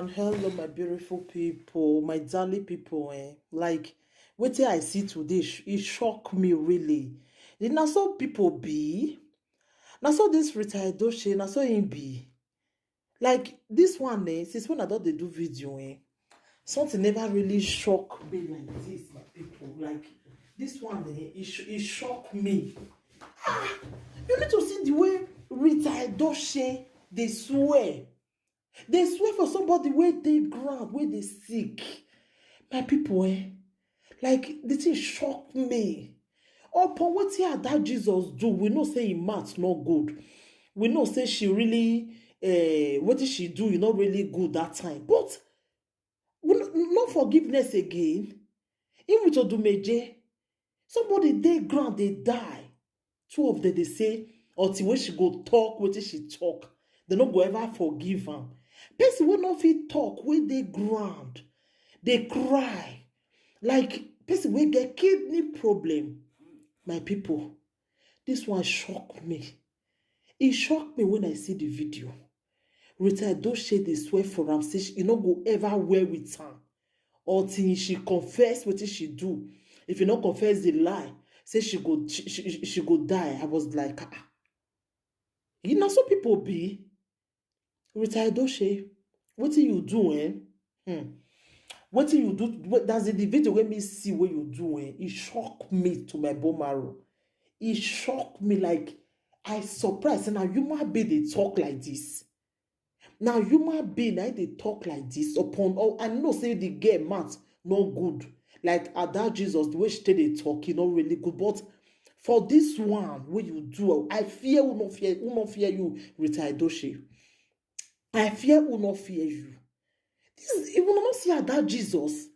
everyone. Hello, my beautiful people, my darling people. Like, what I see today, it shocked me really. Did not so people be? Now so this retired doche, now so him be. Like this one, since when I thought they do video, something never really shocked me like this, my people. Like this one, it shocked me. You need to see the way retired doche they swear. They swear for somebody where they ground, where they sick. My people, like the thing shocked me. Upon what here that Jesus do, we know say him maths not good. We know say she really, what did she do? Not really good that time. But no forgiveness again. Even to do meje, somebody they ground, they die. Two of them they say, until when she go talk, what did she talk? They not go ever forgive am. Person will not fit talk when they ground, they cry. Like person will get kidney problem. My people, this one shocked me. It shocked me when I see the video. Rita Doche they swear for am, say she not go ever wear with her. Until she confess what she do. If you not confess the lie, say she go die. I was like, you know some people be. Retired Doche, what do you do, What do you do? That's the video when me see what you do, It shocked me to my bone marrow. It shocked me like I surprised. And now human being they talk like this. Now human being they talk like this upon all. I know say the girl math not good. Like Ada Jesus, the way she they talk, not really good. But for this one, what you do, I fear will not fear you, Retired Doche. I fear will not fear you. This is, you will not see Ada Jesus.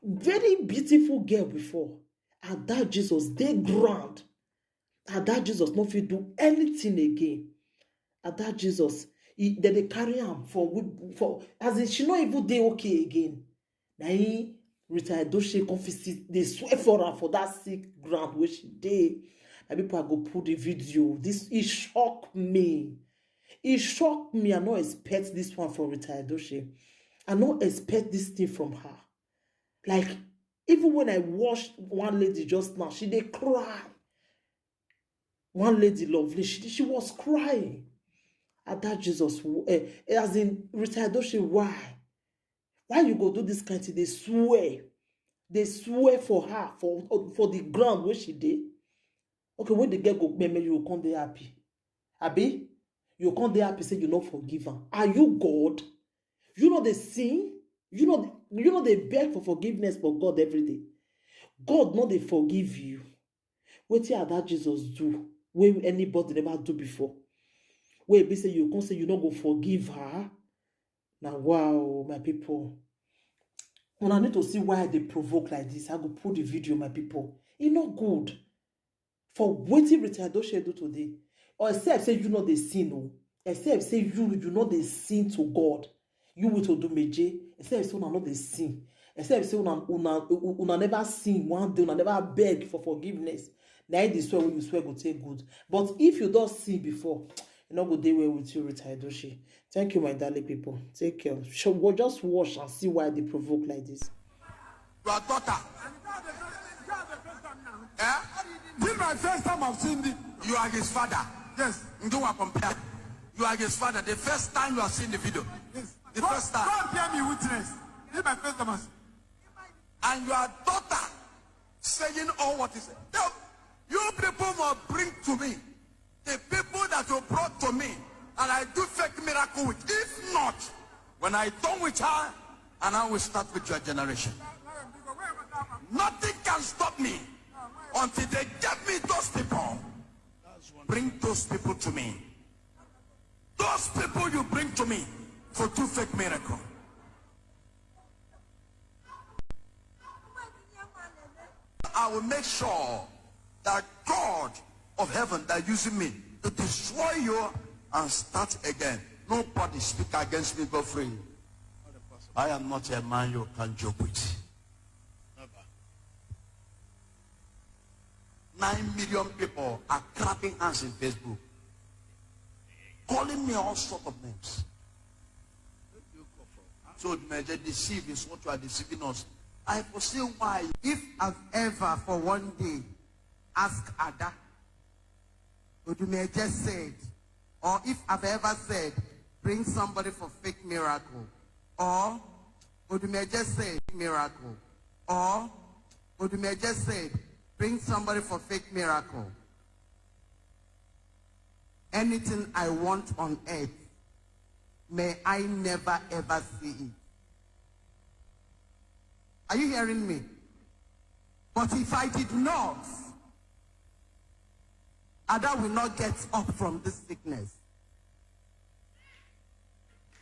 Very beautiful girl before. Ada Jesus, they grand. Ada Jesus not fit do anything again. Ada Jesus, they carry him for as in she not even dey okay again. Now he Retired Doche confess they swear for her for that sick ground where she dey. And people go put the video. This it shocked me. It shocked me. I not expect this one from Retired Doche. I not expect this thing from her. Like, even when I watched one lady just now, she did cry. One lady lovely, she was crying. At that Jesus, as in Retired Doche, why? Why you go do this kind of thing? They swear. They swear for her, for the ground where she did. Okay, when the girl go, maybe you come there happy. Abi? You come there happy, say you not forgive her. Are you God? You know the sin? You know they beg for forgiveness for God every day. God not they forgive you. What did that Jesus do? Where anybody never do before? Where be say you can say you not go forgive her. Now wow, my people. When I need to see why they provoke like this, I go put the video, my people. It's not good. For waiting Retired Doche do today. Or except say you know the sin, no. Except say you know the sin to God. You will to do meje. Except say una not the sin. Except say una never sin one day, una never beg for forgiveness. Now this swear when you swear go take good. But if you don't sin before, you not go dey well with you, Retired Doche. Thank you, my darling people. Take care. We'll just watch and see why they provoke like this. Your daughter. This is my first time I've seen this. You are his father. Yes. You don't want to compare. You are his father. The first time you have seen the video. Yes. The first time. God bear me witness. This is my first time. And your daughter saying all what is. You people must bring to me the people that you brought to me, and I do fake miracle with. If not, when I done with her, and I will start with your generation. Nothing can stop me until they get me those people. Bring those people to me. Those people you bring to me for do fake miracle. I will make sure that God of heaven that using me to destroy you and start again. Nobody speak against me, go free. I am not a man you can joke with. 9 million people are clapping hands in Facebook, calling me all sorts of names. So the major deceive is what you are deceiving us. I foresee why. If I've ever for one day asked Ada, what the major said, or if I've ever said, bring somebody for fake miracle, or what the major said, miracle, or what the major said, bring somebody for fake miracle. Anything I want on earth, may I never ever see it. Are you hearing me? But if I did not, Ada will not get up from this sickness.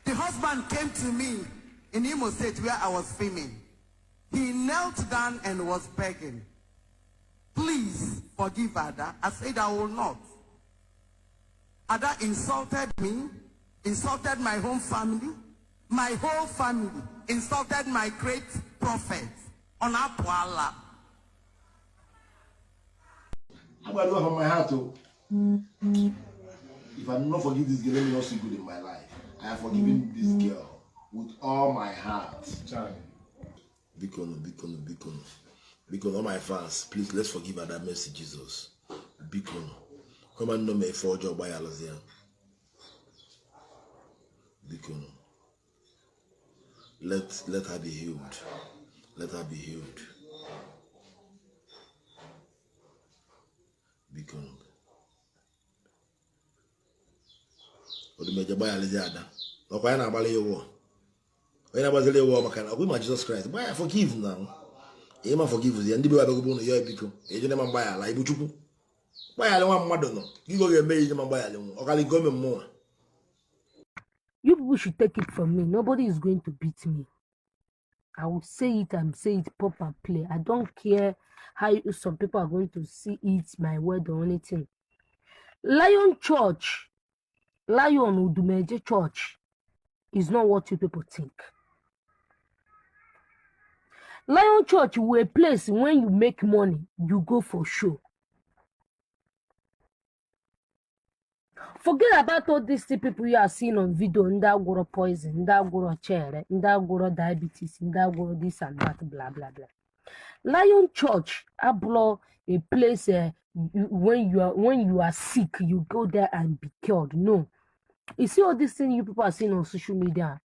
The husband came to me in Imo State where I was filming. He knelt down and was begging, please forgive Ada. I said I will not. Ada insulted me, insulted my home family, my whole family, insulted my great prophet on Apuala. I'm going to do from my heart. If I do not forgive this girl, let me not see good in my life. I have forgiven this girl with all my heart. Bikono, all my fans, please let's forgive her that mercy, Jesus. Bikono. Come and know me for job by Alazia. Bikono. Let her be healed. Let her be healed. Bikono. Odi meja by Alazia. No kwa na abale yo. When I was a little woman, I will Jesus Christ. Why I forgive now? Ema forgive you. And the boy go no yo biko. E jene man buy la ibuchuku. Why I don't want mother no. You go get married man buy alone. O kali go me more. You people should take it from me. Nobody is going to beat me. I will say it and say it pop and play. I don't care how some people are going to see it, my word or anything. Lion Church, Lion Udumeje Church is not what you people think. Lion Church will a place when you make money, you go for show. Forget about all these people you are seeing on video, ndagoro poison, ndagoro chere, ndagoro diabetes, ndagoro this and that, blah, blah, blah. Lion Church, ablo a place when you are sick, you go there and be cured. No. You see all these things you people are seeing on social media,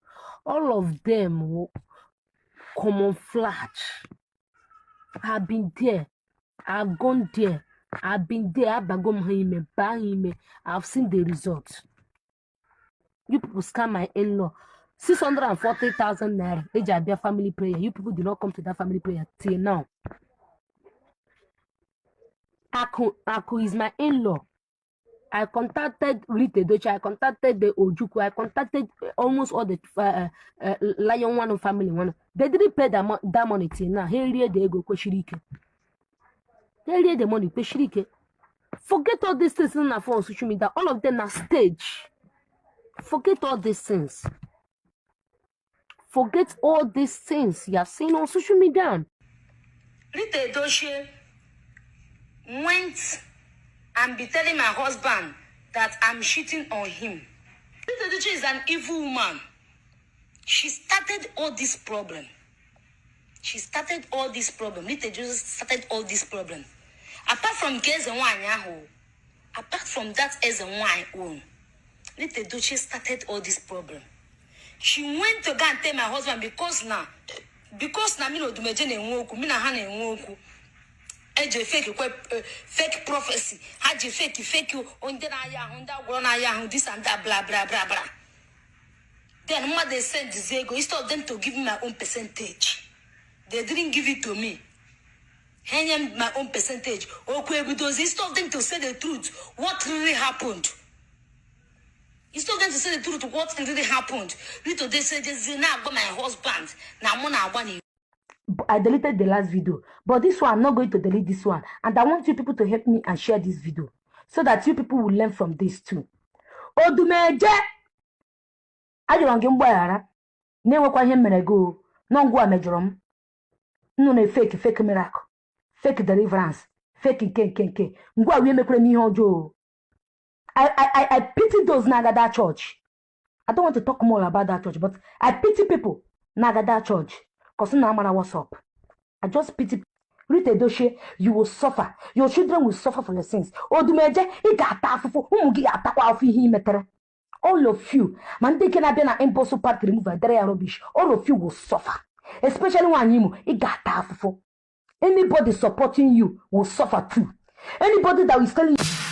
all of them camouflage. I've been there, I've gone there, I've been there, I've seen the result. You people scam my in-law. 640,000 naira. They just their family prayer. You people do not come to that family prayer till now. Aku is my in-law. I contacted Rite Doche, I contacted the Ojuku, I contacted almost all the Lion One family one. They didn't pay that money till now. Here they go kweshirike. Here the money kweshirike. Forget all these things on social media. All of them are stage. Forget all these things. Forget all these things you have seen on social media. Rite Doche went and be telling my husband that I'm cheating on him. Rite Doche is an evil woman. She started all this problem. Rite Doche started all this problem. Apart from girls and wine, apart from that as a wine, Rite Doche started all this problem. She went to go and tell my husband because now me no do me jene nwoku, me na ha na nwoku. Eje fake prophecy. Haje fake on the na this and that blah blah blah blah. Then what they sent the Zego, instead of them to give me my own percentage, they didn't give it to me. Hang my own percentage. Okay, because instead of them to say the truth, what really happened? Instead of them to say the truth, what really happened? Little they said this is now my husband. Now I'm I deleted the last video, but this one I'm not going to delete this one, and I want you people to help me and share this video so that you people will learn from this too. Odumeje ajo wange mgbara na enwekwa ihe mere go no ngwa mejorom no na fake miracle, fake deliverance, fake nke ngwa we mekwere m ihe ojo. I pity those naga that church. I don't want to talk more about that church, but I pity people Nagada church. Cause na amara what's up. I just pity Rita Edochie, you will suffer. Your children will suffer for your sins. Odumeje, igatafufu, umugi atakwa ofi hi metere. All of you, man they can be na impossible part remover, there rubbish. All of you will suffer. Especially when you igatafufu. Anybody supporting you will suffer too. Anybody that is telling you